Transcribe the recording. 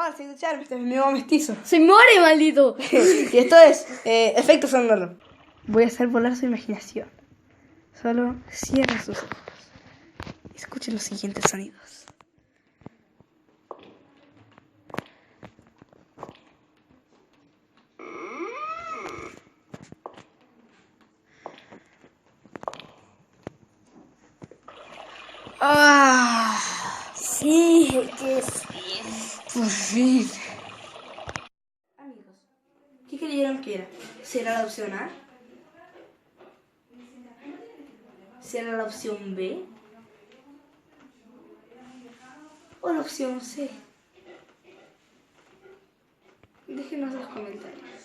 Hola, soy Charme, este es mi nuevo mestizo. ¡Soy More, maldito! Y esto es efecto sonoro. Voy a hacer volar su imaginación. Solo cierren sus ojos. Escuchen los siguientes sonidos. ¡Ah! Sí, que sí. Por fin. Amigos, ¿qué creyeron que era? ¿Será la opción A? ¿Será la opción B? ¿O la opción C? Déjenos en los comentarios.